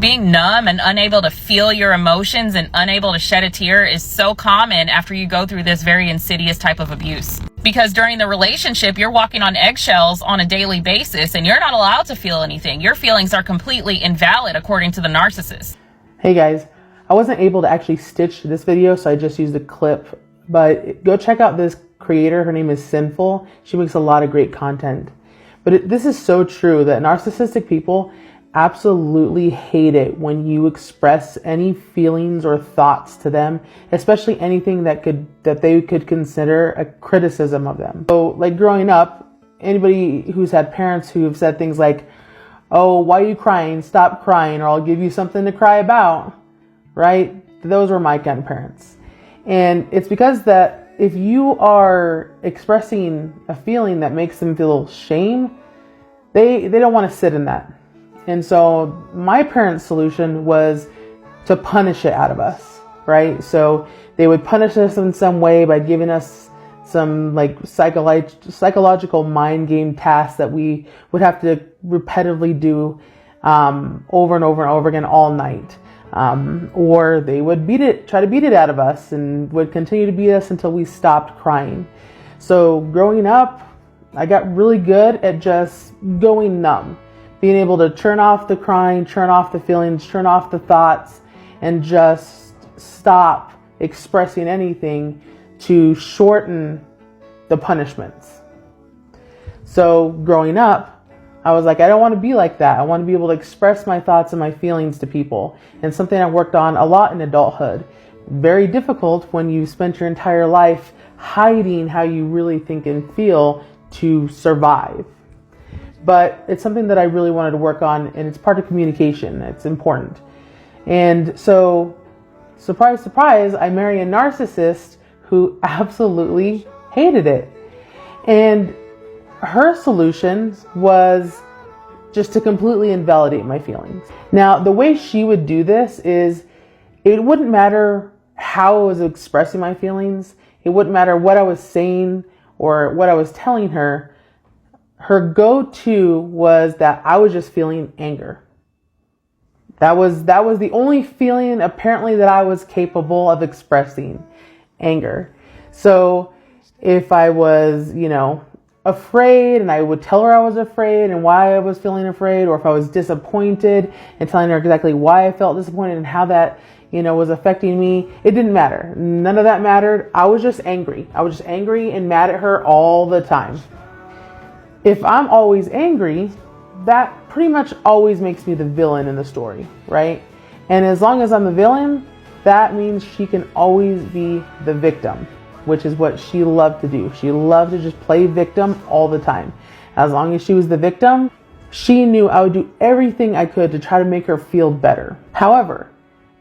Being numb and unable to feel your emotions and unable to shed a tear is so common after you go through this very insidious type of abuse. Because during the relationship, you're walking on eggshells on a daily basis and you're not allowed to feel anything. Your feelings are completely invalid according to the narcissist. Hey guys, I wasn't able to actually stitch this video, so I just used a clip. But go check out this creator. Her name is Sinful. She makes a lot of great content. But this is so true that narcissistic people absolutely hate it when you express any feelings or thoughts to them, especially anything that they could consider a criticism of them. So like growing up, anybody who's had parents who have said things like, "Oh, why are you crying? Stop crying, or I'll give you something to cry about," right? Those were my kind of parents. And it's because that if you are expressing a feeling that makes them feel shame, they don't want to sit in that. And so my parents' solution was to punish it out of us, right? So they would punish us in some way by giving us some like psychological mind game tasks that we would have to repetitively do over and over and over again all night. Or they would try to beat it out of us and would continue to beat us until we stopped crying. So growing up, I got really good at just going numb. Being able to turn off the crying, turn off the feelings, turn off the thoughts, and just stop expressing anything to shorten the punishments. So growing up, I was like, I don't want to be like that. I want to be able to express my thoughts and my feelings to people. And something I worked on a lot in adulthood. Very difficult when you spent your entire life hiding how you really think and feel to survive. But it's something that I really wanted to work on, and it's part of communication. It's important. And so, surprise, surprise, I marry a narcissist who absolutely hated it. And her solution was just to completely invalidate my feelings. Now, the way she would do this is it wouldn't matter how I was expressing my feelings. It wouldn't matter what I was saying or what I was telling her. Her go-to was that I was just feeling anger. That was the only feeling apparently that I was capable of expressing, anger. So if I was, afraid, and I would tell her I was afraid and why I was feeling afraid, or if I was disappointed and telling her exactly why I felt disappointed and how that, was affecting me, it didn't matter. None of that mattered. I was just angry. I was just angry and mad at her all the time. If I'm always angry, that pretty much always makes me the villain in the story, right? And as long as I'm the villain, that means she can always be the victim, which is what she loved to do. She loved to just play victim all the time. As long as she was the victim, she knew I would do everything I could to try to make her feel better. However,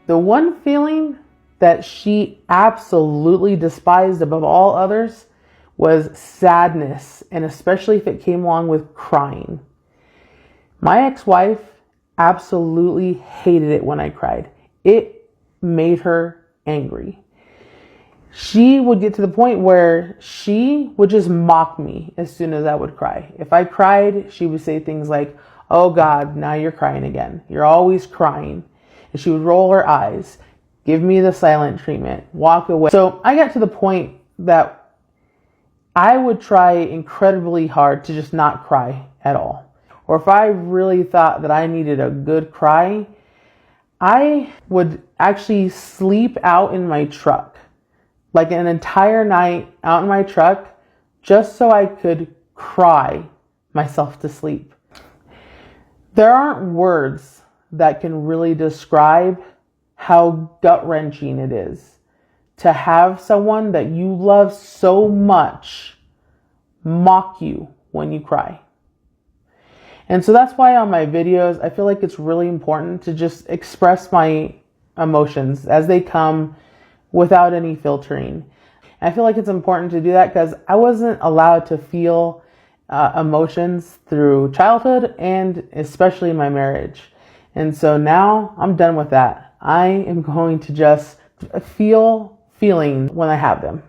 the one feeling that she absolutely despised above all others was sadness, and especially if it came along with crying. My ex-wife absolutely hated it when I cried. It made her angry. She would get to the point where she would just mock me as soon as I would cry. If I cried, she would say things like, "Oh God, now you're crying again. You're always crying." And she would roll her eyes, give me the silent treatment, walk away. So I got to the point that I would try incredibly hard to just not cry at all. Or if I really thought that I needed a good cry, I would actually sleep out in my truck, like an entire night out in my truck, just so I could cry myself to sleep. There aren't words that can really describe how gut-wrenching it is to have someone that you love so much mock you when you cry. And so that's why on my videos, I feel like it's really important to just express my emotions as they come without any filtering. And I feel like it's important to do that because I wasn't allowed to feel emotions through childhood and especially my marriage. And so now I'm done with that. I am going to just feel feelings when I have them.